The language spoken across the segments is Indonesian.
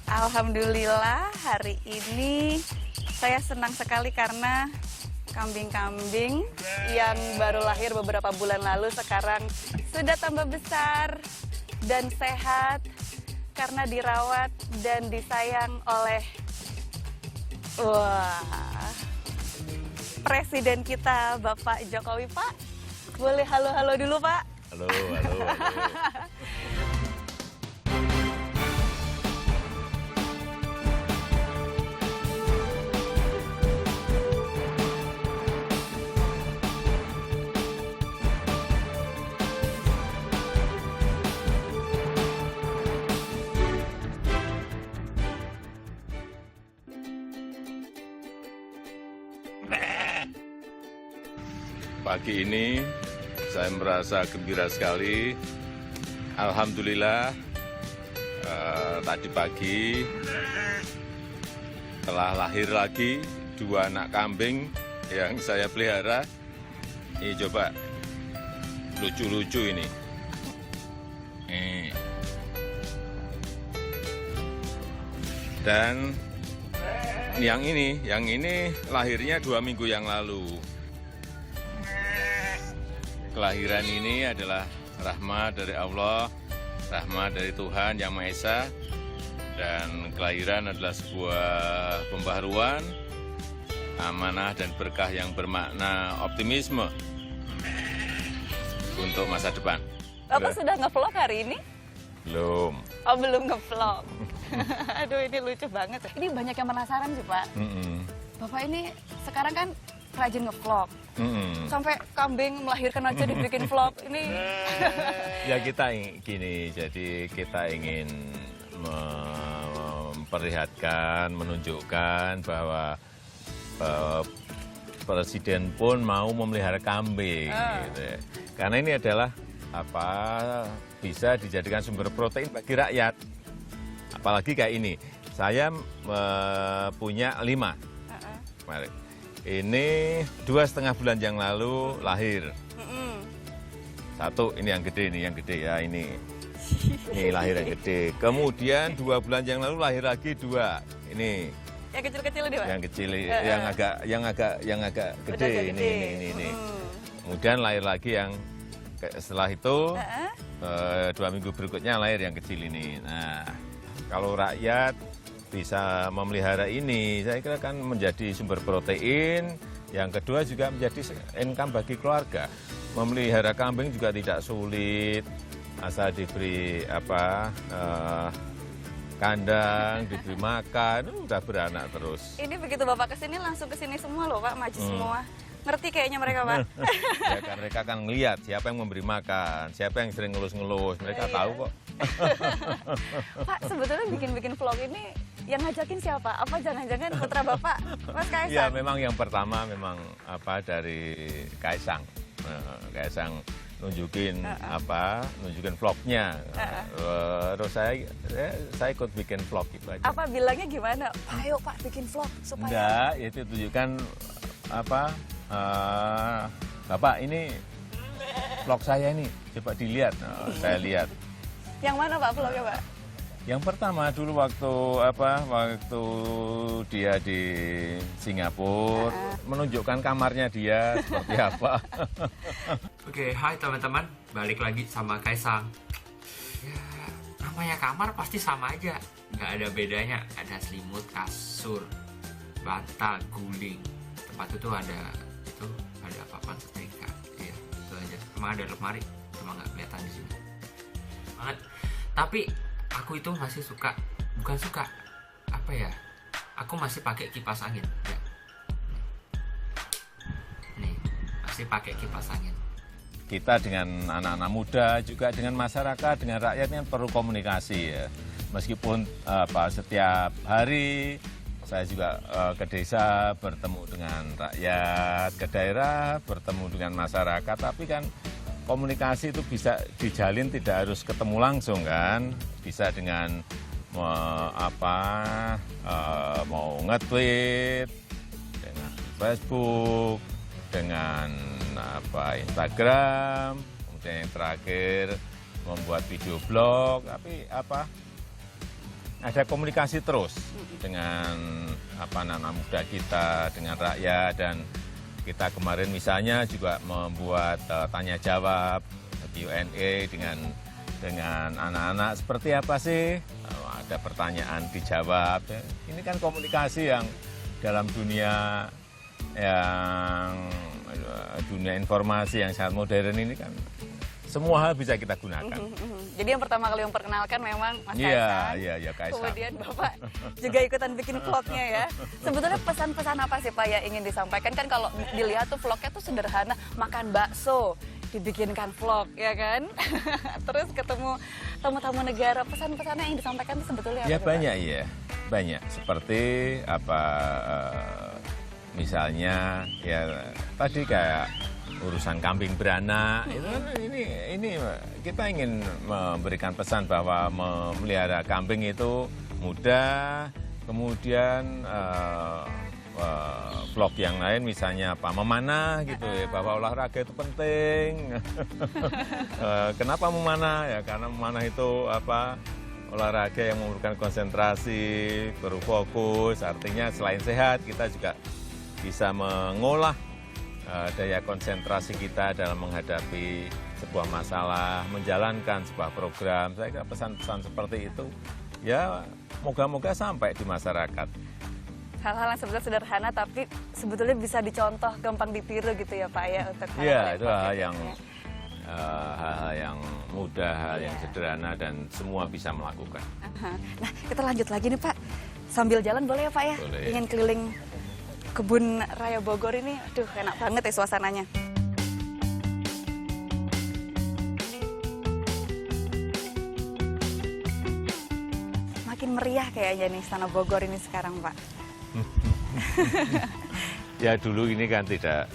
Alhamdulillah hari ini saya senang sekali karena kambing-kambing yang baru lahir beberapa bulan lalu sekarang sudah tambah besar dan sehat karena dirawat dan disayang oleh Presiden kita Bapak Jokowi. Pak, boleh halo-halo dulu Pak? Halo, halo, halo. Pagi ini saya merasa gembira sekali. Alhamdulillah tadi pagi telah lahir lagi 2 anak kambing yang saya pelihara. Ini coba lucu-lucu ini. Dan yang ini lahirnya 2 minggu yang lalu. Kelahiran ini adalah rahmat dari Allah, rahmat dari Tuhan Yang Maha Esa, dan kelahiran adalah sebuah pembaharuan, amanah dan berkah yang bermakna optimisme untuk masa depan. Bapak sudah nge-vlog hari ini? Belum. Oh, belum nge-vlog. Aduh, ini lucu banget. Ini banyak yang penasaran sih, Pak. Bapak ini sekarang kan rajin nge-vlog. Sampai kambing melahirkan aja dibikin vlog. Ini Ya kita gini, jadi kita ingin memperlihatkan, menunjukkan bahwa Presiden pun mau memelihara kambing. Gitu. Karena ini adalah bisa dijadikan sumber protein bagi rakyat. Apalagi kayak ini, saya punya 5. Mari. Ini 2,5 bulan yang lalu lahir. Satu, ini yang gede ya ini. Ini lahir yang gede. Kemudian 2 bulan yang lalu lahir lagi 2. Ini. Yang kecil-kecil ini, Pak? Yang kecil, yang agak gede. Ini. Kemudian lahir lagi yang setelah itu 2 minggu berikutnya lahir yang kecil ini. Nah, kalau rakyat bisa memelihara ini, saya kira kan menjadi sumber protein. Yang kedua juga menjadi income bagi keluarga. Memelihara kambing juga tidak sulit, asal diberi kandang, diberi makan, udah beranak terus. Ini begitu Bapak kesini langsung kesini semua loh Pak, maju semua. Ngerti kayaknya mereka Pak. Ya kan mereka kan ngelihat siapa yang memberi makan, siapa yang sering ngelus-ngelus, mereka tahu kok. Pak, sebetulnya bikin vlog ini yang ngajakin siapa? Apa jangan-jangan putra Bapak, Mas Kaisang? Ya memang yang pertama dari Kaisang. Kaisang nunjukin nunjukin vlognya. Terus saya ikut bikin vlog itu aja. Apa bilangnya gimana? Ayo Pak bikin vlog supaya. Enggak, itu tunjukkan Bapak ini vlog saya ini, coba dilihat. Saya lihat. Yang mana Pak vlognya Pak? Yang pertama dulu waktu dia di Singapura, menunjukkan kamarnya dia seperti apa. Oke, hai teman-teman, balik lagi sama Kaisang. Ya, namanya kamar pasti sama aja, nggak ada bedanya. Ada selimut, kasur, bantal, guling. Tempat itu ada papan setrika. Iya, itu aja. Cuma ada lemari, cuma nggak kelihatan di sini. Banget. Tapi aku itu masih aku masih pakai kipas angin ya. Nih, masih pakai kipas angin. Kita dengan anak-anak muda, juga dengan masyarakat, dengan rakyatnya perlu komunikasi ya. Meskipun setiap hari saya juga ke desa bertemu dengan rakyat, ke daerah bertemu dengan masyarakat, tapi kan komunikasi itu bisa dijalin, tidak harus ketemu langsung kan, bisa dengan mau nge-tweet dengan Facebook, dengan Instagram, kemudian yang terakhir membuat video blog, tapi ada komunikasi terus dengan anak muda kita, dengan rakyat, dan kita kemarin misalnya juga membuat tanya jawab Q&A dengan anak-anak, seperti apa sih? Ada pertanyaan dijawab. Ini kan komunikasi yang dalam dunia informasi yang sangat modern ini kan semua hal bisa kita gunakan. Jadi yang pertama kali memperkenalkan memang Mas Kaisang. Iya, Kaisang. Kemudian Bapak juga ikutan bikin vlognya ya. Sebetulnya pesan-pesan apa sih Pak yang ingin disampaikan? Kan kalau dilihat tuh vlognya tuh sederhana, makan bakso, dibikinkan vlog, ya kan? Terus ketemu tamu-tamu negara, pesan-pesannya yang disampaikan itu sebetulnya apa? Ya banyak ya, banyak. Seperti misalnya ya tadi kayak urusan kambing beranak, itu kan ini kita ingin memberikan pesan bahwa memelihara kambing itu mudah. Kemudian vlog yang lain misalnya memanah gitu ya, bahwa olahraga itu penting. Kenapa memanah? Ya karena memanah itu olahraga yang memerlukan konsentrasi, berfokus, artinya selain sehat kita juga bisa mengolah daya konsentrasi kita dalam menghadapi sebuah masalah, menjalankan sebuah program. Saya kira pesan-pesan seperti itu ya moga-moga sampai di masyarakat. Hal-hal yang sebetulnya sederhana tapi sebetulnya bisa dicontoh, gampang ditiru gitu ya Pak ya untuk Iya, itu hal yang mudah, hal yang sederhana dan semua bisa melakukan. Nah, kita lanjut lagi nih Pak. Sambil jalan boleh ya Pak ya? Boleh. Ingin keliling Kebun Raya Bogor ini, aduh enak banget ya suasananya. Makin meriah kayaknya nih Istana Bogor ini sekarang Pak. Ya dulu ini kan tidak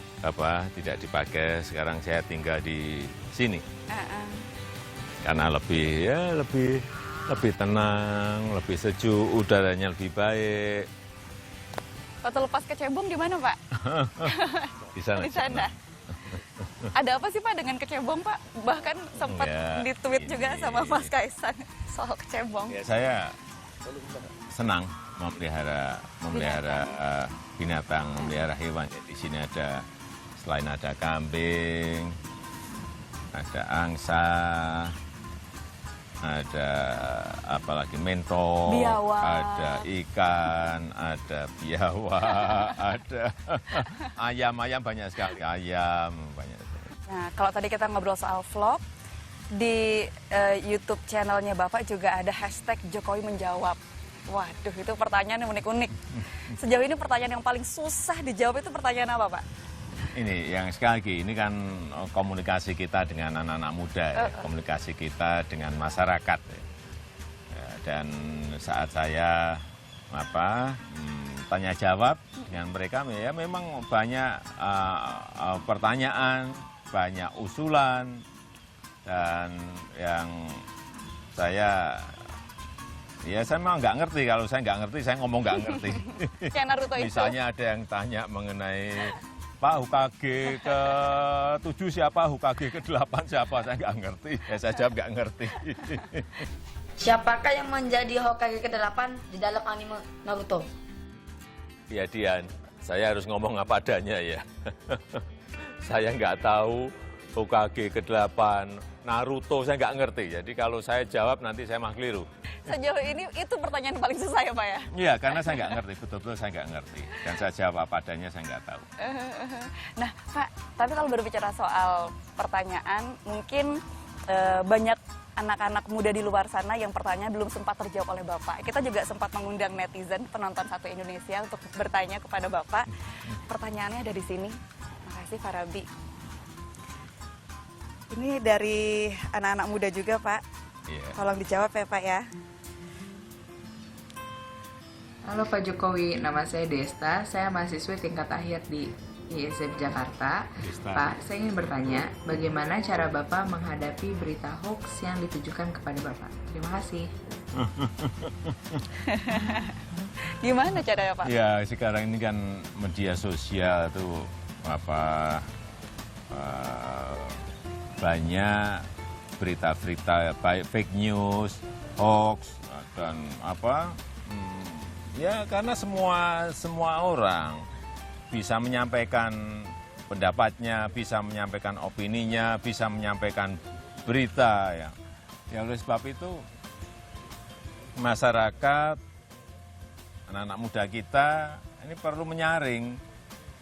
dipakai, sekarang saya tinggal di sini. Karena lebih tenang, lebih sejuk, udaranya lebih baik. Waktu lepas ke Cebong di mana Pak? Di sana. Di sana. Ada apa sih Pak dengan Kecebong Pak? Bahkan sempat di-tweet juga sama Mas Kaisang soal Kecebong. Ya, saya senang memelihara binatang, memelihara hewan. Di sini selain ada kambing, ada angsa, ada apalagi mentong, biawak, ada ikan, ada biawak, ada ayam banyak sekali, banyak sekali. Nah, kalau tadi kita ngobrol soal vlog, di YouTube channelnya Bapak juga ada hashtag Jokowi menjawab. Waduh, itu pertanyaan yang unik-unik. Sejauh ini pertanyaan yang paling susah dijawab itu pertanyaan apa Pak? Ini yang sekali lagi, ini kan komunikasi kita dengan anak-anak muda, ya, komunikasi kita dengan masyarakat. Ya, dan saat saya tanya jawab dengan mereka, ya memang banyak pertanyaan, banyak usulan, dan yang saya memang nggak ngerti. Kalau saya nggak ngerti, saya ngomong nggak ngerti. Kayak Naruto itu. Misalnya ada yang tanya mengenai Pak HKG ke-7 siapa, HKG ke-8 siapa, saya nggak ngerti. Ya saya jawab nggak ngerti. Siapakah yang menjadi Hokage ke-8 di dalam anime Naruto? Ya Dian, saya harus ngomong apa adanya ya. Saya nggak tahu Hokage ke-8, Naruto saya nggak ngerti. Jadi kalau saya jawab nanti saya mah keliru. Sejauh ini itu pertanyaan paling susah ya Pak ya? Iya, karena saya nggak ngerti, betul-betul saya nggak ngerti. Dan saya jawab apa adanya, saya nggak tahu. Nah Pak, tapi kalau berbicara soal pertanyaan, mungkin banyak anak-anak muda di luar sana yang pertanyaan belum sempat terjawab oleh Bapak. Kita juga sempat mengundang netizen, penonton Satu Indonesia untuk bertanya kepada Bapak. Pertanyaannya ada di sini. Makasih Farabi. Ini dari anak-anak muda juga Pak. Iya. Tolong dijawab ya Pak ya. Halo Pak Jokowi, nama saya Desta, saya mahasiswi tingkat akhir di ISM Jakarta. Desta. Pak, saya ingin bertanya, bagaimana cara Bapak menghadapi berita hoax yang ditujukan kepada Bapak? Terima kasih. Gimana caranya Pak? Ya, sekarang ini kan media sosial itu banyak berita-berita baik fake news, hoax, dan ya karena semua orang bisa menyampaikan pendapatnya, bisa menyampaikan opininya, bisa menyampaikan berita ya. Ya oleh sebab itu masyarakat, anak-anak muda kita ini perlu menyaring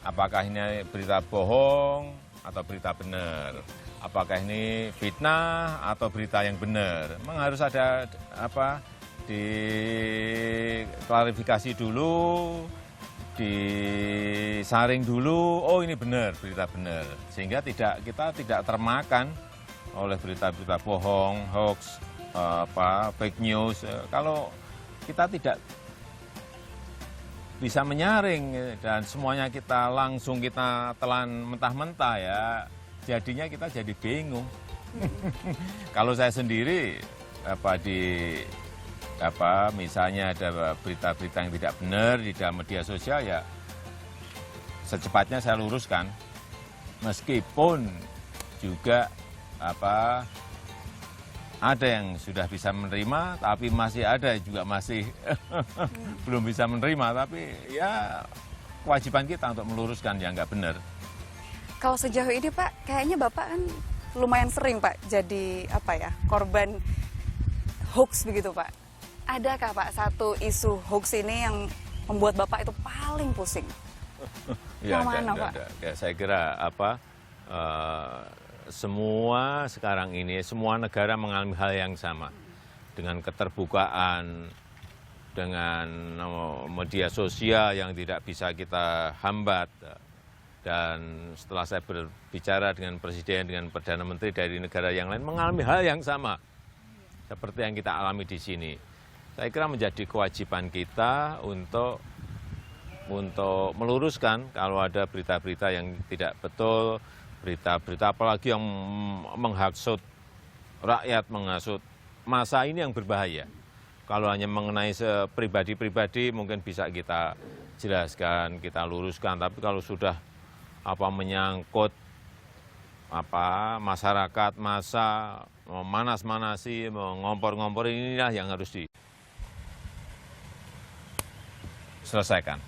apakah ini berita bohong atau berita benar. Apakah ini fitnah atau berita yang benar. Memang harus ada diklarifikasi dulu, disaring dulu, oh ini benar, berita benar. Sehingga kita tidak termakan oleh berita-berita bohong, hoax, fake news. Kalau kita tidak bisa menyaring dan semuanya kita langsung kita telan mentah-mentah ya, jadinya kita jadi bingung. Kalau saya sendiri misalnya ada berita-berita yang tidak benar di dalam media sosial ya secepatnya saya luruskan. Meskipun juga ada yang sudah bisa menerima, tapi masih ada juga masih belum bisa menerima. Tapi ya kewajiban kita untuk meluruskan yang nggak benar. Kalau sejauh ini Pak, kayaknya Bapak kan lumayan sering Pak jadi korban hoax begitu Pak. Adakah Pak satu isu hoax ini yang membuat Bapak itu paling pusing? Ya, mana Pak? Ya, saya kira semua sekarang ini, semua negara mengalami hal yang sama. Dengan keterbukaan, dengan media sosial yang tidak bisa kita hambat. Dan setelah saya berbicara dengan Presiden, dengan Perdana Menteri dari negara yang lain, mengalami hal yang sama. Seperti yang kita alami di sini. Saya kira menjadi kewajiban kita untuk meluruskan kalau ada berita-berita yang tidak betul, berita-berita apalagi yang menghasut rakyat, menghasut massa ini yang berbahaya. Kalau hanya mengenai pribadi-pribadi mungkin bisa kita jelaskan, kita luruskan, tapi kalau sudah menyangkut masyarakat, massa, memanas-manasi, mengompor-ngompor, inilah yang harus diselesaikan.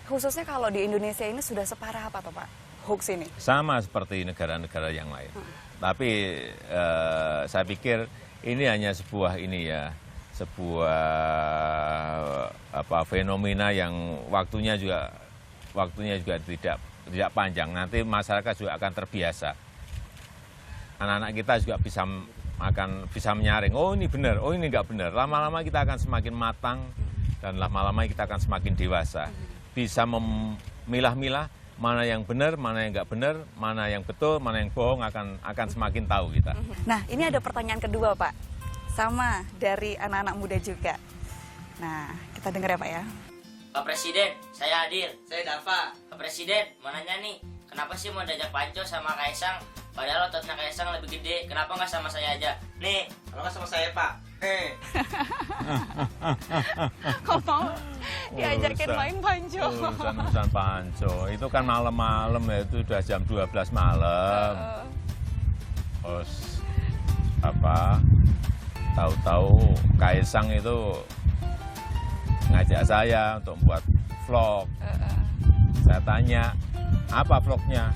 Khususnya kalau di Indonesia ini sudah separah apa toh Pak hoax ini? Sama seperti negara-negara yang lain. Tapi saya pikir ini hanya sebuah fenomena yang waktunya juga tidak panjang. Nanti masyarakat juga akan terbiasa. Anak-anak kita juga bisa menyaring. Oh ini benar, oh ini enggak benar. Lama-lama kita akan semakin matang dan lama-lama kita akan semakin dewasa. Bisa memilah-milah mana yang benar, mana yang enggak benar, mana yang betul, mana yang bohong akan semakin tahu kita. Nah, ini ada pertanyaan kedua, Pak. Sama dari anak-anak muda juga. Nah, kita dengar ya, Pak ya. Pak Presiden, saya Adil. Saya Dava. Pak Presiden, mau nanya nih, kenapa sih mau diajak Panco sama Kaisang? Padahal ototnya Kaisang lebih gede, kenapa nggak sama saya aja? Nih. Kalau nggak sama saya, Pak. Kok mau diajakin main Panco? Urusan Panco, itu kan malam-malam ya, itu udah jam 12 malam. Terus tahu-tahu Kaisang itu ngajak saya untuk membuat vlog. Saya tanya, apa vlognya?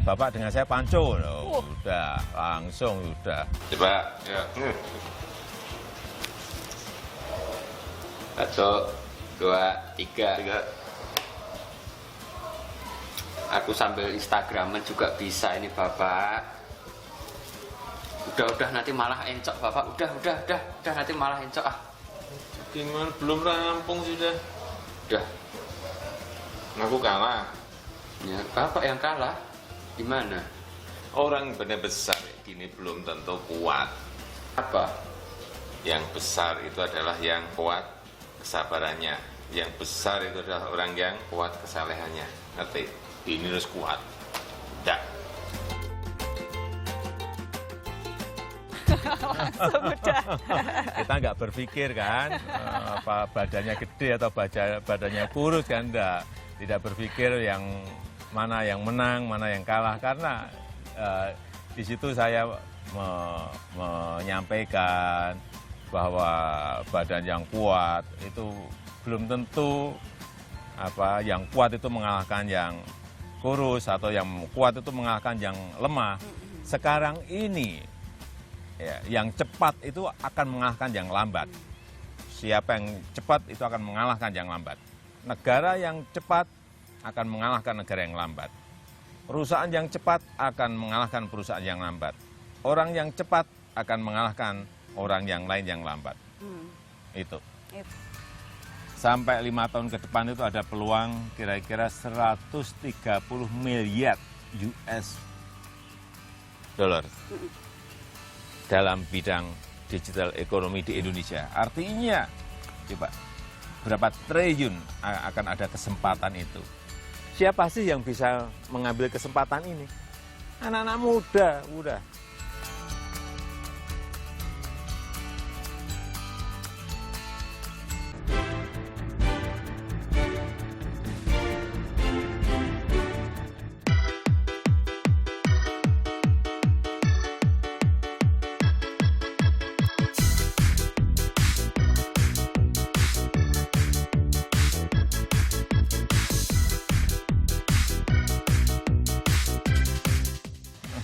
Bapak dengan saya Panco. Udah, langsung udah. Coba, ya. 1, 2, 3. Aku sambil Instagraman juga bisa ini Bapak. Udah nanti malah encok Bapak. Udah nanti malah encok ah. Gimana? Belum rampung sudah. Udah. Aku kalah. Ya, Bapak yang kalah. Gimana? Orang benar besar gini belum tentu kuat. Apa? Yang besar itu adalah yang kuat kesabarannya. Yang besar itu adalah orang yang kuat kesalehannya. Ngerti? Ini harus kuat. Udah. Langsung udah. Kita nggak berpikir kan apa badannya gede atau badannya kurus kan, enggak. Tidak berpikir yang mana yang menang, mana yang kalah, karena di situ saya menyampaikan bahwa badan yang kuat itu belum tentu yang kuat itu mengalahkan yang kurus atau yang kuat itu mengalahkan yang lemah. Sekarang ini ya, yang cepat itu akan mengalahkan yang lambat. Siapa yang cepat itu akan mengalahkan yang lambat. Negara yang cepat akan mengalahkan negara yang lambat. Perusahaan yang cepat akan mengalahkan perusahaan yang lambat. Orang yang cepat akan mengalahkan orang yang lain yang lambat. Itu. Sampai 5 tahun ke depan itu ada peluang kira-kira 130 miliar US dollar dalam bidang digital ekonomi di Indonesia. Artinya, coba berapa triliun akan ada kesempatan itu. Siapa sih yang bisa mengambil kesempatan ini? Anak-anak muda, udah.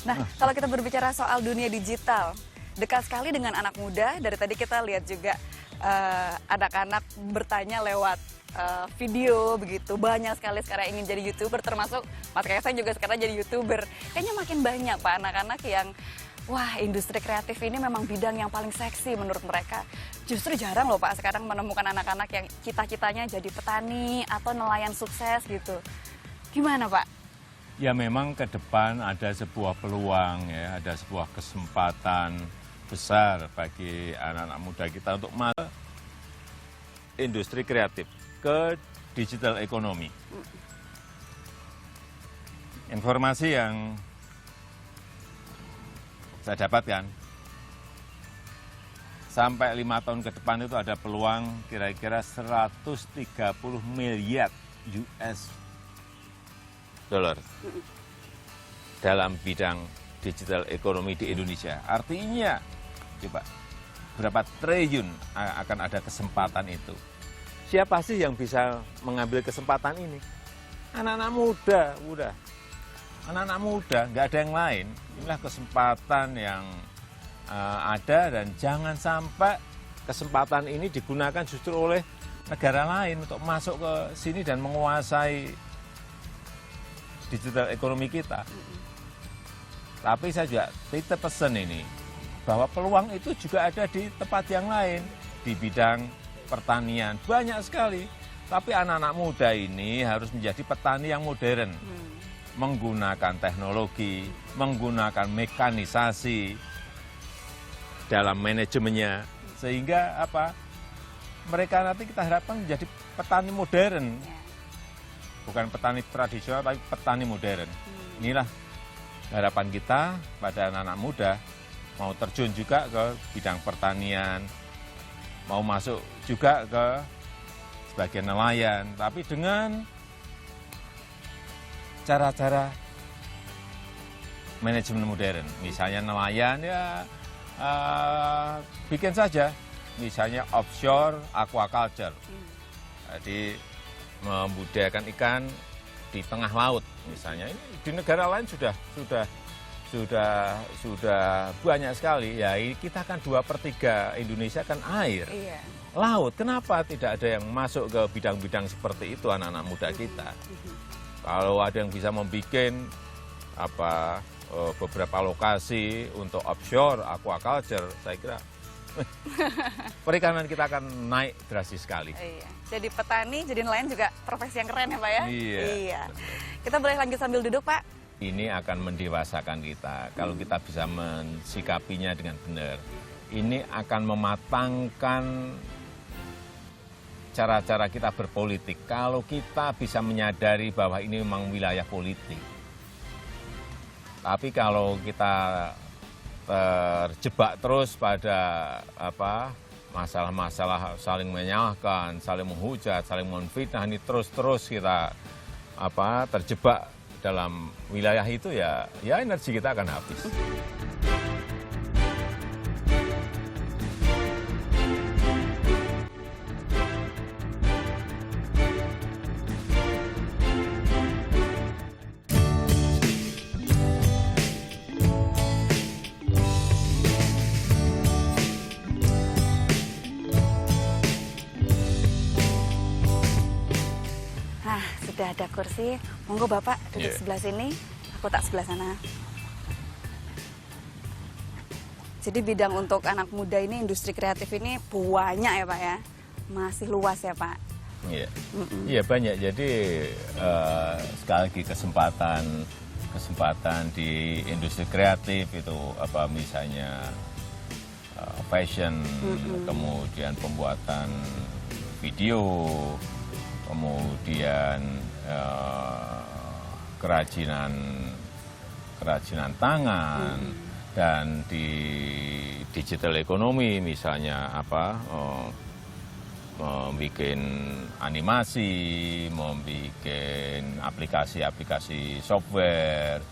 Nah, kalau kita berbicara soal dunia digital, dekat sekali dengan anak muda. Dari tadi kita lihat juga anak-anak bertanya lewat video begitu. Banyak sekali sekarang ingin jadi YouTuber, termasuk Mas Kaisang juga sekarang jadi YouTuber. Kayaknya makin banyak Pak anak-anak yang, wah industri kreatif ini memang bidang yang paling seksi menurut mereka. Justru jarang loh Pak sekarang menemukan anak-anak yang cita-citanya jadi petani atau nelayan sukses gitu. Gimana Pak? Ya memang ke depan ada sebuah peluang ya, ada sebuah kesempatan besar bagi anak-anak muda kita untuk masuk industri kreatif, ke digital ekonomi. Informasi yang saya dapatkan, sampai 5 tahun ke depan itu ada peluang kira-kira 130 miliar US dollar dalam bidang digital ekonomi di Indonesia. Artinya, coba berapa triliun akan ada kesempatan itu. Siapa sih yang bisa mengambil kesempatan ini? Anak-anak muda, udah. Anak-anak muda, nggak ada yang lain. Inilah kesempatan yang ada dan jangan sampai kesempatan ini digunakan justru oleh negara lain untuk masuk ke sini dan menguasai digital ekonomi kita. Tapi saya juga titip pesan ini, bahwa peluang itu juga ada di tempat yang lain, di bidang pertanian, banyak sekali. Tapi anak-anak muda ini harus menjadi petani yang modern, menggunakan teknologi, menggunakan mekanisasi dalam manajemennya, sehingga mereka nanti kita harapkan menjadi petani modern. Bukan petani tradisional, tapi petani modern. Inilah harapan kita pada anak-anak muda, mau terjun juga ke bidang pertanian, mau masuk juga ke sebagai nelayan, tapi dengan cara-cara manajemen modern. Misalnya nelayan ya bikin saja, misalnya offshore aquaculture. Jadi membudidayakan ikan di tengah laut misalnya. Ini di negara lain sudah banyak sekali. Ya kita kan 2/3 Indonesia kan air, laut. Kenapa tidak ada yang masuk ke bidang-bidang seperti itu anak-anak muda kita? Kalau ada yang bisa membuat beberapa lokasi untuk offshore aquaculture, saya kira perikanan kita akan naik drastis sekali. Iya. Jadi petani, jadi nelayan juga profesi yang keren ya Pak ya? Iya. Kita boleh lanjut sambil duduk Pak? Ini akan mendewasakan kita. Kalau kita bisa mensikapinya dengan benar. Ini akan mematangkan cara-cara kita berpolitik. Kalau kita bisa menyadari bahwa ini memang wilayah politik. Tapi kalau kita terjebak terus pada masalah-masalah saling menyalahkan, saling menghujat, saling menfitnah, ini terus kita terjebak dalam wilayah itu ya energi kita akan habis. sudah ada kursi. Monggo Bapak duduk Iya. sebelah sini, aku tak sebelah sana. Jadi bidang untuk anak muda ini, industri kreatif ini banyak ya Pak ya? Masih luas ya Pak? Iya, iya banyak. Jadi sekali lagi kesempatan di industri kreatif itu apa misalnya fashion, kemudian pembuatan video, kemudian kerajinan tangan, dan di digital ekonomi misalnya apa membuat animasi, membuat aplikasi-aplikasi software,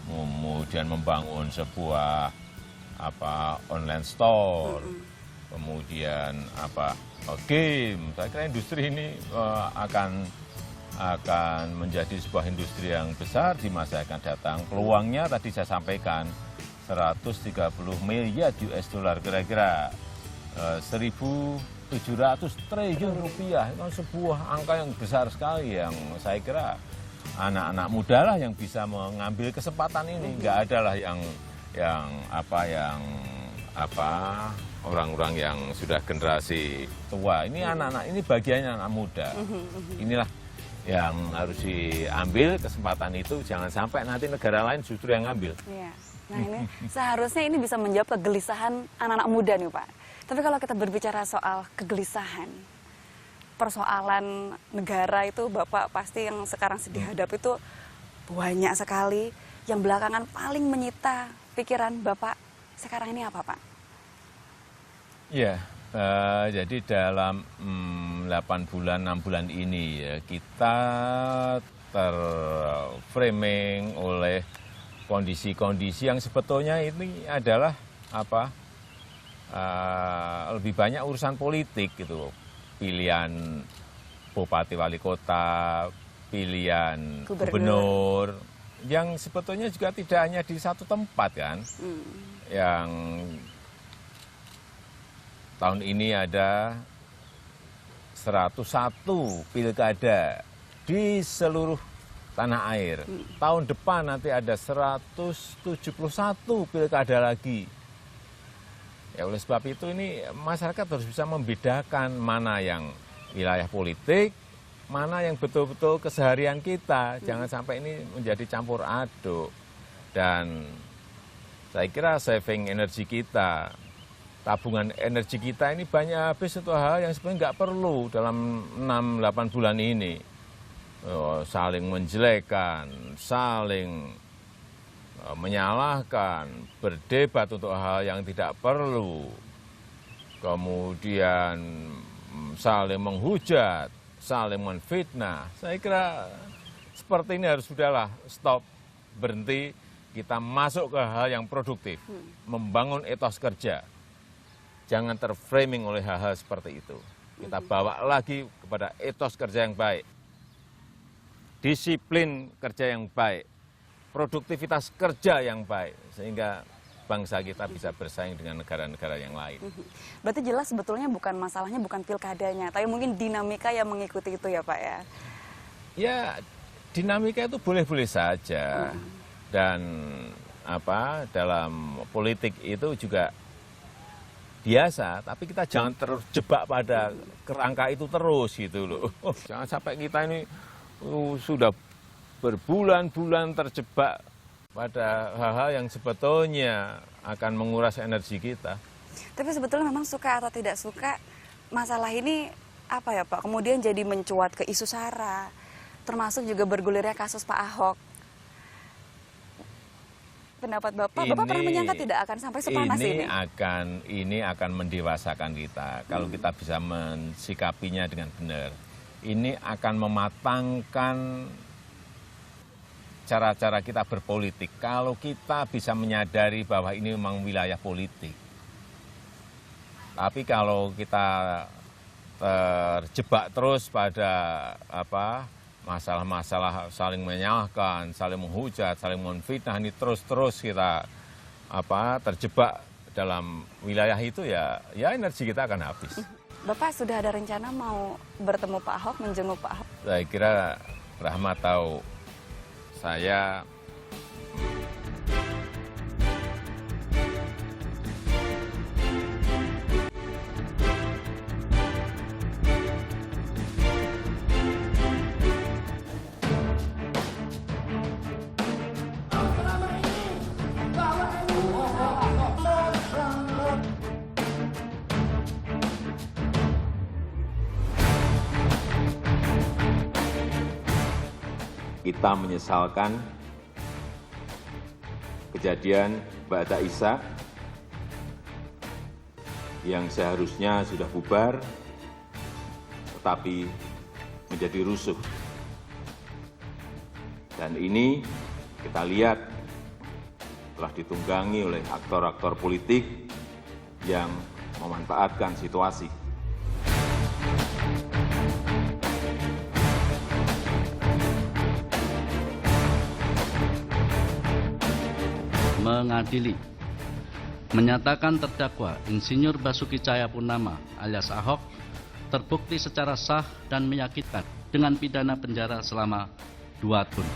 kemudian membangun sebuah online store, kemudian game. Saya kira industri ini akan menjadi sebuah industri yang besar di masa yang akan datang. Peluangnya tadi saya sampaikan 130 miliar US dollar, kira-kira 1.700 triliun rupiah. Itu sebuah angka yang besar sekali yang saya kira anak-anak muda lah yang bisa mengambil kesempatan ini. Nggak ada lah yang orang-orang yang sudah generasi tua. Ini anak-anak, ini bagiannya anak muda. Inilah yang harus diambil kesempatan itu, jangan sampai nanti negara lain justru yang ngambil. Iya. Nah ini seharusnya ini bisa menjawab kegelisahan anak-anak muda nih Pak. Tapi kalau kita berbicara soal kegelisahan, persoalan negara itu Bapak pasti yang sekarang sedih hadapi itu banyak sekali. Yang belakangan paling menyita pikiran Bapak sekarang ini apa Pak? Ya, jadi dalam 8 bulan, 6 bulan ini ya, kita terframing oleh kondisi-kondisi yang sebetulnya ini adalah lebih banyak urusan politik gitu. Pilihan bupati wali kota, pilihan gubernur, yang sebetulnya juga tidak hanya di satu tempat kan. Yang tahun ini ada 101 pilkada di seluruh tanah air. Tahun depan nanti ada 171 pilkada lagi. Ya oleh sebab itu ini masyarakat harus bisa membedakan mana yang wilayah politik, mana yang betul-betul keseharian kita. Jangan sampai ini menjadi campur aduk. Dan saya kira saving energi kita, tabungan energi kita ini banyak habis untuk hal yang sebenarnya nggak perlu dalam 6-8 bulan ini. Saling menjelekkan, saling menyalahkan, berdebat untuk hal yang tidak perlu, kemudian saling menghujat, saling menfitnah. Saya kira seperti ini harus sudahlah, stop, berhenti, kita masuk ke hal yang produktif, membangun etos kerja. Jangan terframing oleh hal-hal seperti itu. Kita bawa lagi kepada etos kerja yang baik, disiplin kerja yang baik, produktivitas kerja yang baik, sehingga bangsa kita bisa bersaing dengan negara-negara yang lain. Berarti jelas sebetulnya bukan masalahnya, bukan pilkadanya, tapi mungkin dinamika yang mengikuti itu ya Pak ya? Ya, dinamika itu boleh-boleh saja. Dan dalam politik itu juga biasa, tapi kita jangan terjebak pada kerangka itu terus gitu loh. Jangan sampai kita ini sudah berbulan-bulan terjebak pada hal-hal yang sebetulnya akan menguras energi kita. Tapi sebetulnya memang suka atau tidak suka, masalah ini apa ya Pak, kemudian jadi mencuat ke isu SARA, termasuk juga bergulirnya kasus Pak Ahok. Pendapat Bapak pernah menyangka tidak akan sampai sepanas ini? Ini akan mendewasakan kita, kalau kita bisa mensikapinya dengan benar. Ini akan mematangkan cara-cara kita berpolitik. Kalau kita bisa menyadari bahwa ini memang wilayah politik. Tapi kalau kita terjebak terus pada masalah-masalah saling menyalahkan, saling menghujat, saling menfitnah, ini terus-terus kita terjebak dalam wilayah itu, ya energi kita akan habis. Bapak sudah ada rencana mau bertemu Pak Ahok, menjenguk Pak Ahok? Saya kira Rahmat tahu saya kita menyesalkan kejadian Mbak Atta Ishak yang seharusnya sudah bubar, tetapi menjadi rusuh. Dan ini kita lihat telah ditunggangi oleh aktor-aktor politik yang memanfaatkan situasi. Mengadili, menyatakan terdakwa Insinyur Basuki Cahayapurnama alias Ahok terbukti secara sah dan meyakinkan dengan pidana penjara selama 2 tahun.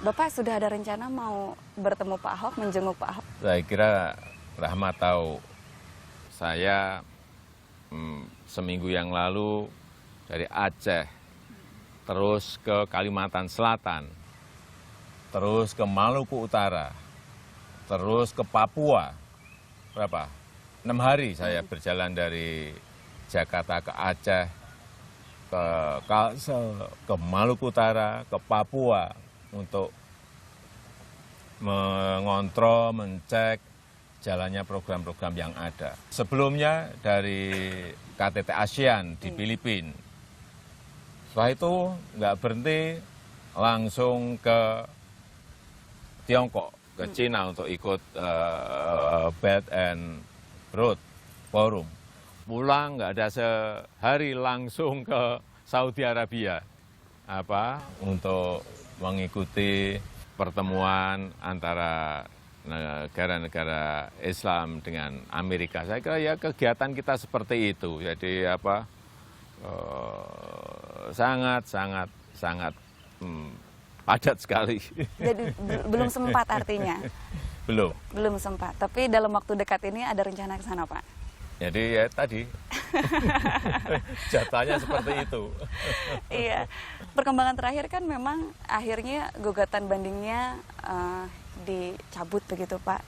Bapak sudah ada rencana mau bertemu Pak Ahok, menjenguk Pak Ahok? Saya kira Rahmat tahu saya seminggu yang lalu dari Aceh, terus ke Kalimantan Selatan, terus ke Maluku Utara, terus ke Papua. Berapa? 6 hari saya berjalan dari Jakarta ke Aceh, ke Kalsel, ke Maluku Utara, ke Papua, untuk mengontrol, mencek jalannya program-program yang ada. Sebelumnya dari KTT ASEAN di Filipina. Setelah itu nggak berhenti, langsung ke Tiongkok, ke Cina untuk ikut Belt and Road Forum. Pulang nggak ada sehari, langsung ke Saudi Arabia untuk mengikuti pertemuan antara negara-negara Islam dengan Amerika. Saya kira ya kegiatan kita seperti itu. Jadi sangat padat sekali. Jadi belum sempat artinya? Belum sempat. Tapi dalam waktu dekat ini ada rencana ke sana, Pak? Jadi ya tadi, jatahnya seperti itu. Iya, perkembangan terakhir kan memang akhirnya gugatan bandingnya dicabut begitu, Pak.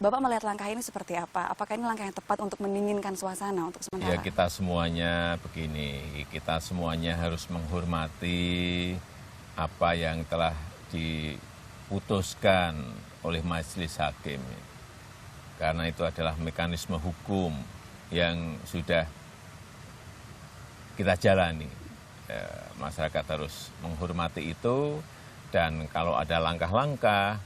Bapak melihat langkah ini seperti apa? Apakah ini langkah yang tepat untuk mendinginkan suasana untuk sementara? Ya kita semuanya begini, kita semuanya harus menghormati apa yang telah diputuskan oleh majelis hakim. Karena itu adalah mekanisme hukum yang sudah kita jalani. Masyarakat harus menghormati itu, dan kalau ada langkah-langkah,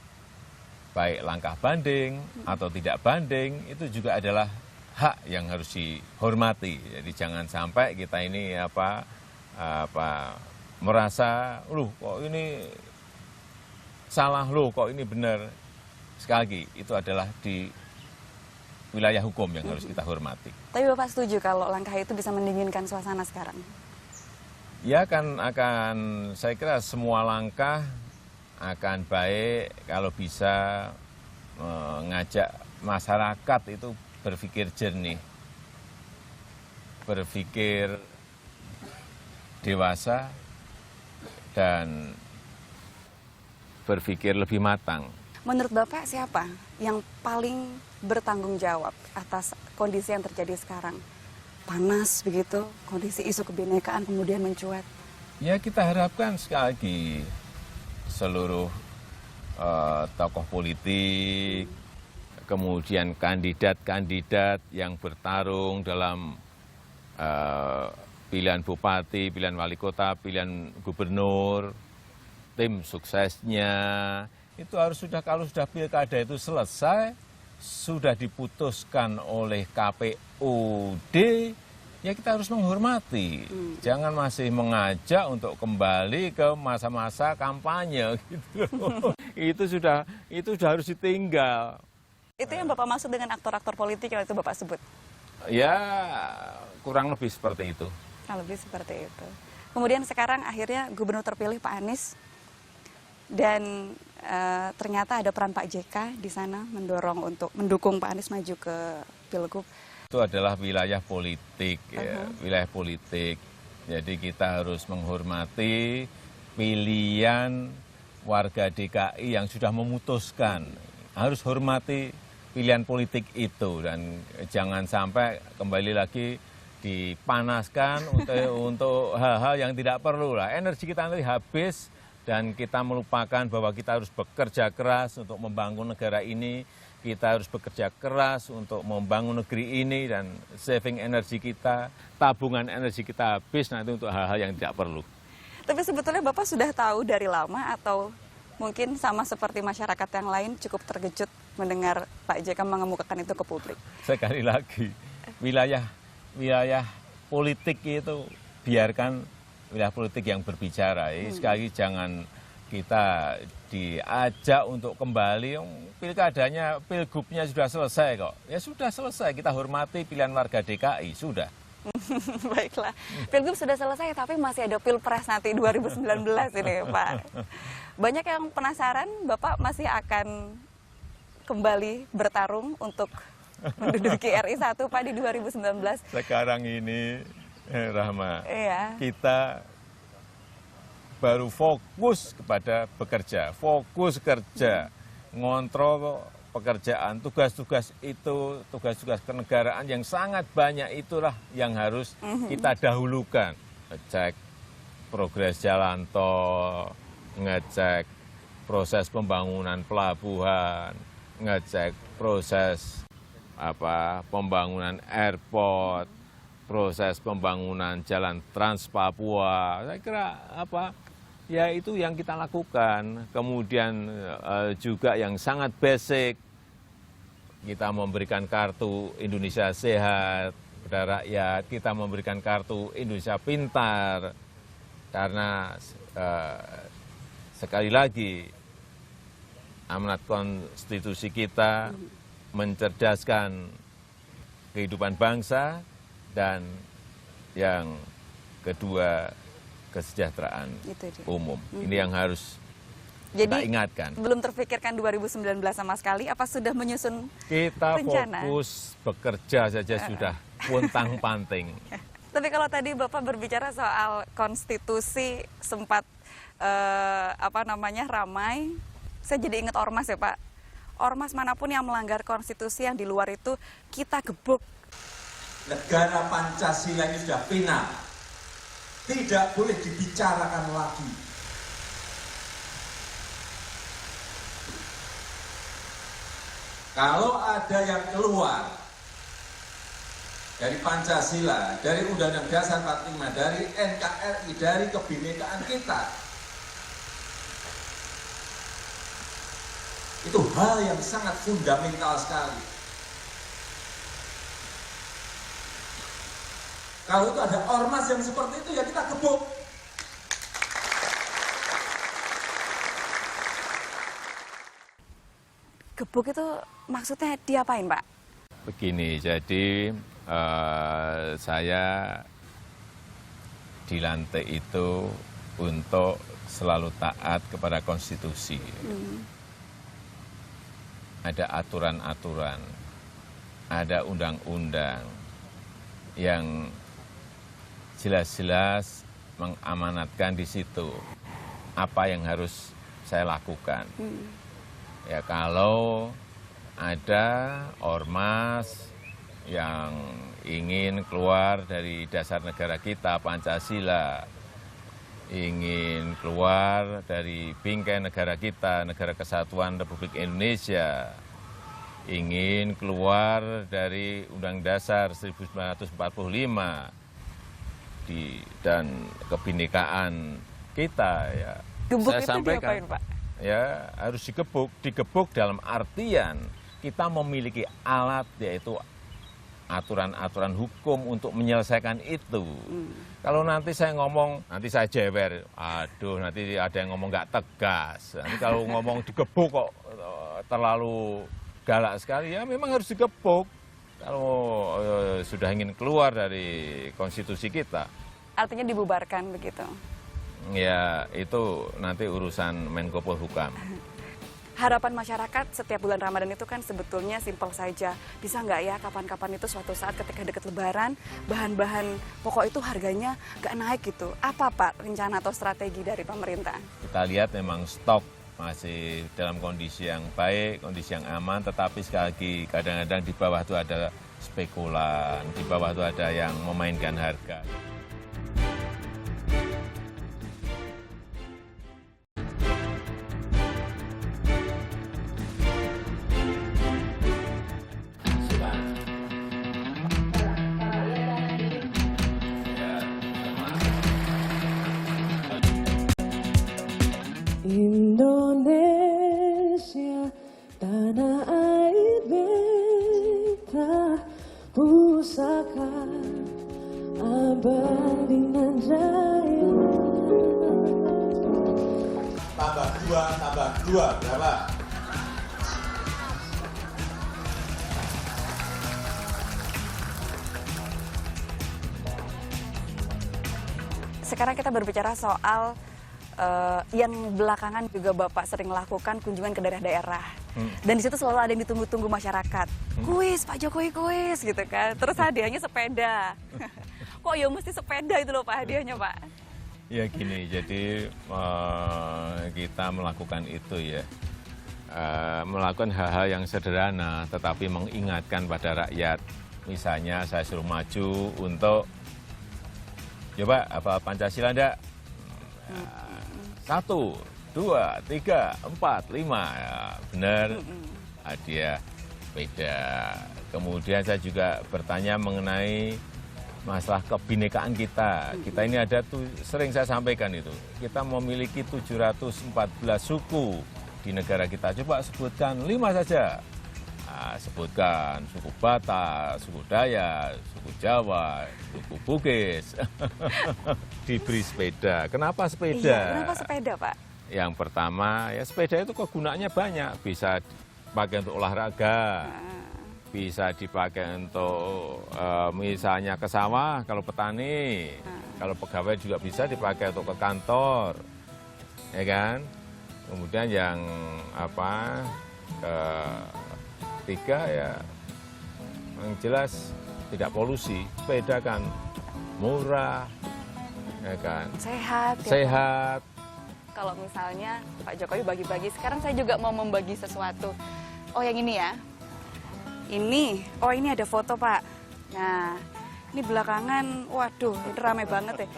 baik langkah banding atau tidak banding, itu juga adalah hak yang harus dihormati. Jadi jangan sampai kita ini merasa, loh kok ini salah, loh kok ini benar. Sekali lagi, itu adalah di wilayah hukum yang harus kita hormati. Tapi Bapak setuju kalau langkah itu bisa mendinginkan suasana sekarang? Ya akan saya kira semua langkah akan baik kalau bisa mengajak masyarakat itu berpikir jernih, berpikir dewasa, dan berpikir lebih matang. Menurut Bapak siapa yang paling bertanggung jawab atas kondisi yang terjadi sekarang? Panas begitu, kondisi isu kebinekaan kemudian mencuat. Ya kita harapkan sekali lagi seluruh tokoh politik, kemudian kandidat-kandidat yang bertarung dalam pilihan bupati, pilihan wali kota, pilihan gubernur, tim suksesnya, itu harus sudah, kalau sudah pilkada itu selesai, sudah diputuskan oleh KPUD, ya kita harus menghormati. Jangan masih mengajak untuk kembali ke masa-masa kampanye gitu. Itu sudah harus ditinggal. Itu yang Bapak maksud dengan aktor-aktor politik yang itu Bapak sebut? Ya, kurang lebih seperti itu. Kurang lebih seperti itu. Kemudian sekarang akhirnya gubernur terpilih Pak Anies, dan ternyata ada peran Pak JK di sana mendorong untuk mendukung Pak Anies maju ke Pilgub. Itu adalah wilayah politik, ya, wilayah politik. Jadi kita harus menghormati pilihan warga DKI yang sudah memutuskan. Harus hormati pilihan politik itu dan jangan sampai kembali lagi dipanaskan untuk hal-hal yang tidak perlu lah. Energi kita nanti habis dan kita melupakan bahwa kita harus bekerja keras untuk membangun negara ini. Kita harus bekerja keras untuk membangun negeri ini dan saving energi kita, tabungan energi kita habis nanti untuk hal-hal yang tidak perlu. Tapi sebetulnya Bapak sudah tahu dari lama atau mungkin sama seperti masyarakat yang lain cukup terkejut mendengar Pak JK mengemukakan itu ke publik? Sekali lagi, wilayah politik itu biarkan wilayah politik yang berbicara. Sekali lagi jangan kita diajak untuk kembali, pilkadanya, pilgubnya sudah selesai kok. Ya sudah selesai, kita hormati pilihan warga DKI, sudah. Baiklah, pilgub sudah selesai tapi masih ada pilpres nanti 2019 ini Pak. Banyak yang penasaran, Bapak masih akan kembali bertarung untuk menduduki RI 1 Pak di 2019. Sekarang ini, Rahma, Iya. kita baru fokus kepada bekerja, fokus kerja, ngontrol pekerjaan, tugas-tugas itu, tugas-tugas kenegaraan yang sangat banyak itulah yang harus kita dahulukan. Ngecek progres jalan tol, ngecek proses pembangunan pelabuhan, ngecek proses pembangunan airport, proses pembangunan jalan Trans Papua. Saya kira ya itu yang kita lakukan. Kemudian juga yang sangat basic, kita memberikan kartu Indonesia Sehat kepada rakyat, kita memberikan kartu Indonesia Pintar, karena sekali lagi amanat konstitusi kita mencerdaskan kehidupan bangsa, dan yang kedua kesejahteraan umum. Ini yang harus kita ingatkan. Belum terpikirkan 2019 sama sekali, apa sudah menyusun kita rencana? Fokus bekerja saja sudah pontang-panting. Tapi kalau tadi Bapak berbicara soal konstitusi sempat ramai, saya jadi ingat ormas ya Pak. Ormas manapun yang melanggar konstitusi yang di luar itu kita gebuk. Negara Pancasila ini sudah final, tidak boleh dibicarakan lagi. Kalau ada yang keluar dari Pancasila, dari Undang-Undang Dasar 45, dari NKRI, dari kebinekaan kita, itu hal yang sangat fundamental sekali. Kalau itu ada ormas yang seperti itu, ya kita gebuk. Gebuk itu maksudnya diapain, Pak? Begini, jadi saya dilantik itu untuk selalu taat kepada konstitusi. Ada aturan-aturan, ada undang-undang yang jelas-jelas mengamanatkan di situ apa yang harus saya lakukan. Ya kalau ada ormas yang ingin keluar dari dasar negara kita Pancasila, ingin keluar dari bingkai negara kita, Negara Kesatuan Republik Indonesia, ingin keluar dari Undang Dasar 1945 dan kebinekaan kita, ya. Gebuk Saya itu sampaikan, diapain, Pak? ya harus digebuk dalam artian kita memiliki alat, yaitu aturan-aturan hukum untuk menyelesaikan itu. Kalau nanti saya ngomong, nanti saya jewer, aduh nanti ada yang ngomong nggak tegas. Nanti kalau ngomong digebuk kok terlalu galak sekali, ya memang harus digebuk. Kalau sudah ingin keluar dari konstitusi kita. Artinya dibubarkan begitu? Ya itu nanti urusan Menko Polhukam. Harapan masyarakat setiap bulan Ramadan itu kan sebetulnya simpel saja. Bisa nggak ya kapan-kapan itu suatu saat ketika dekat Lebaran, bahan-bahan pokok itu harganya nggak naik gitu. Apa Pak rencana atau strategi dari pemerintah? Kita lihat memang stok masih dalam kondisi yang baik, kondisi yang aman, tetapi sekali lagi kadang-kadang di bawah itu ada spekulan, di bawah itu ada yang memainkan harga. Indonesia, tanah air beta, pusaka abadi nan jaya. Tambah 2 berapa? Sekarang kita berbicara soal yang belakangan juga Bapak sering lakukan kunjungan ke daerah-daerah. Dan di situ selalu ada yang ditunggu-tunggu masyarakat. Kuis, Pak Jokowi kuis gitu kan. Terus hadiahnya sepeda. Kok ya mesti sepeda itu loh Pak hadiahnya Pak? Ya gini, jadi kita melakukan itu ya. Melakukan hal-hal yang sederhana tetapi mengingatkan pada rakyat. Misalnya saya suruh maju untuk, coba apa Pancasila enggak? 1, 2, 3, 4, 5, ya, benar, hadiah sepeda. Kemudian saya juga bertanya mengenai masalah kebinekaan kita. Kita ini ada tuh, sering saya sampaikan itu, kita memiliki 714 suku di negara kita. Coba sebutkan 5 saja. Nah, sebutkan suku Batak, suku Dayak, suku Jawa, suku Bugis. Diberi sepeda. Kenapa sepeda? Iya, kenapa sepeda Pak? Yang pertama, ya sepeda itu kegunaannya banyak. Bisa dipakai untuk olahraga, bisa dipakai untuk misalnya ke sawah kalau petani, kalau pegawai juga bisa dipakai untuk ke kantor, ya kan? Kemudian yang ketiga ya, yang jelas tidak polusi. Sepeda kan murah, ya kan? Sehat. Ya, sehat. Kalau misalnya Pak Jokowi bagi-bagi, sekarang saya juga mau membagi sesuatu. Oh yang ini ya. Ini, oh ini ada foto Pak. Nah, ini belakangan, waduh, ini ramai banget ya.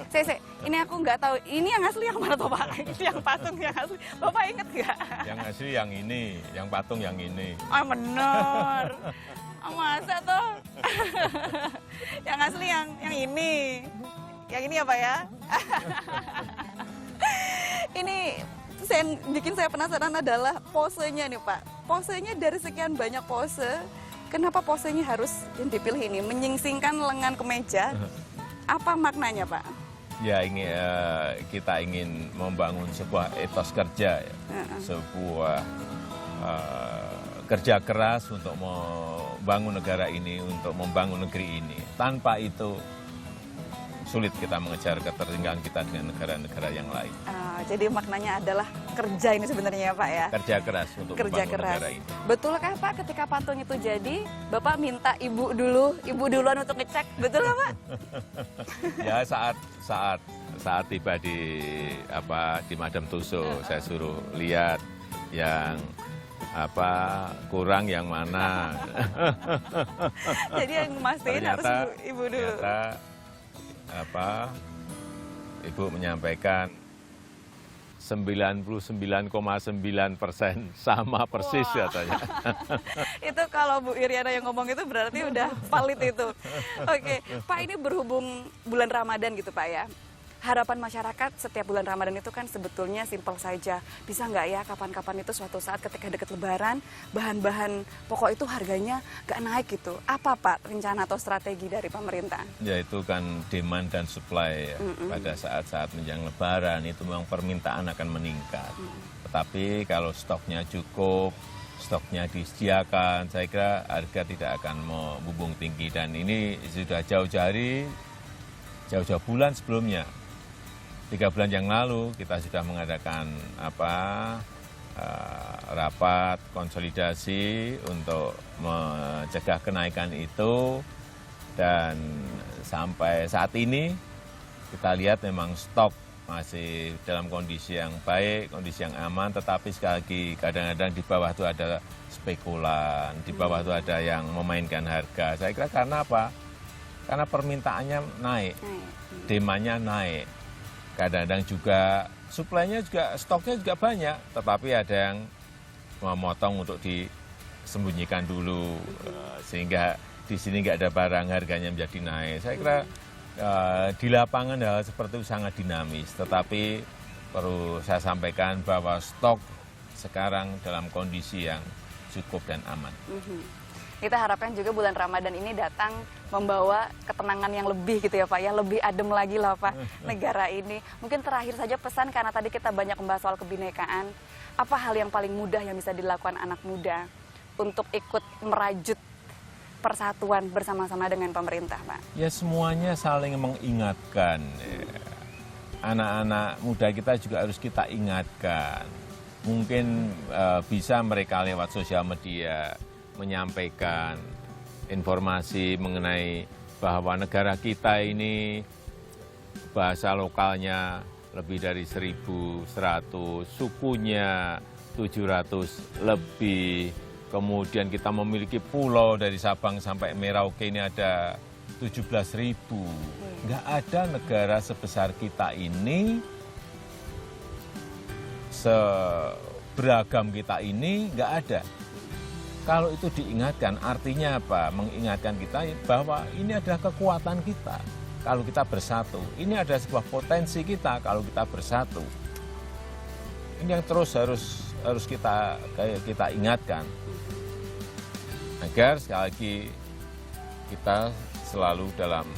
Ini aku nggak tahu, ini yang asli yang mana tuh Pak? Itu yang patung yang asli. Bapak inget nggak? Yang asli yang ini, yang patung yang ini. Oh bener. Oh, masa tuh? Yang asli yang ini. Yang ini apa ya? Ini bikin saya penasaran adalah posenya nih Pak. Posenya dari sekian banyak pose, kenapa posenya harus yang dipilih ini? Menyingsingkan lengan kemeja, apa maknanya Pak? Ya kita ingin membangun sebuah etos kerja, ya. Sebuah kerja keras untuk membangun negara ini, untuk membangun negeri ini. Tanpa itu sulit kita mengejar ketertinggalan kita dengan negara-negara yang lain. Jadi maknanya adalah kerja ini sebenarnya ya Pak ya? Kerja keras untuk membangun negara ini. Betulkah Pak ketika patung itu jadi, Bapak minta ibu duluan untuk ngecek, betul nggak Pak? Ya saat tiba di Madam Tussauds, saya suruh lihat yang kurang yang mana. Jadi yang mastiin harus ibu dulu. Ibu menyampaikan 99,9% sama persis katanya. Itu kalau Bu Iriana yang ngomong itu berarti udah valid itu. Oke, Pak ini berhubung bulan Ramadan gitu Pak ya. harapan masyarakat setiap bulan Ramadan itu kan sebetulnya simpel saja. Bisa nggak ya kapan-kapan itu suatu saat ketika dekat Lebaran, bahan-bahan pokok itu harganya nggak naik gitu. Apa Pak rencana atau strategi dari pemerintah? Ya itu kan demand dan supply ya. Pada saat-saat menjelang Lebaran itu memang permintaan akan meningkat. Tetapi kalau stoknya cukup, stoknya disediakan, saya kira harga tidak akan membumbung tinggi. Dan ini sudah jauh-jauh bulan sebelumnya. 3 bulan yang lalu kita sudah mengadakan rapat konsolidasi untuk mencegah kenaikan itu, dan sampai saat ini kita lihat memang stok masih dalam kondisi yang baik, kondisi yang aman, tetapi sekali lagi kadang-kadang di bawah itu ada spekulan, di bawah itu ada yang memainkan harga. Saya kira karena apa? Karena permintaannya naik, demandnya naik. Kadang-kadang juga suplainya juga, stoknya juga banyak, tetapi ada yang memotong untuk disembunyikan dulu, sehingga di sini nggak ada barang, harganya menjadi naik. Saya kira di lapangan hal seperti itu sangat dinamis, tetapi perlu saya sampaikan bahwa stok sekarang dalam kondisi yang cukup dan aman. Kita harapkan juga bulan Ramadan ini datang membawa ketenangan yang lebih gitu ya Pak, ya lebih adem lagi lah Pak negara ini. Mungkin terakhir saja pesan, karena tadi kita banyak membahas soal kebinekaan, apa hal yang paling mudah yang bisa dilakukan anak muda untuk ikut merajut persatuan bersama-sama dengan pemerintah Pak? Ya semuanya saling mengingatkan. Anak-anak muda kita juga harus kita ingatkan. Mungkin bisa mereka lewat sosial media menyampaikan informasi mengenai bahwa negara kita ini bahasa lokalnya lebih dari 1.100, sukunya 700 lebih, kemudian kita memiliki pulau dari Sabang sampai Merauke ini ada 17.000. Nggak ada negara sebesar kita ini, seberagam kita ini, nggak ada. Kalau itu diingatkan, artinya apa? Mengingatkan kita bahwa ini adalah kekuatan kita kalau kita bersatu. Ini adalah sebuah potensi kita kalau kita bersatu. Ini yang terus harus kita ingatkan. Agar sekali lagi kita selalu dalam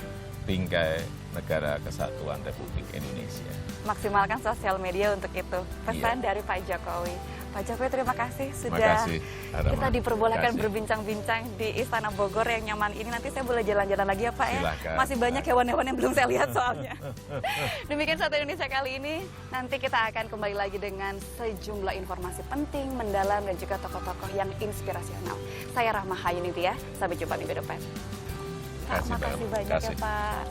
bingkai negara kesatuan Republik Indonesia. Maksimalkan sosial media untuk itu. Pesan dari Pak Jokowi. Pak Jokowi, terima kasih sudah kita diperbolehkan berbincang-bincang di Istana Bogor yang nyaman ini. Nanti saya boleh jalan-jalan lagi ya Pak ya. Masih banyak hewan-hewan yang belum saya lihat soalnya. Demikian Satu Indonesia kali ini. Nanti kita akan kembali lagi dengan sejumlah informasi penting, mendalam, dan juga tokoh-tokoh yang inspirasional. Saya Rahma Hayuniti ya. Sampai jumpa minggu depan. Pak, makasih banyak ya Pak.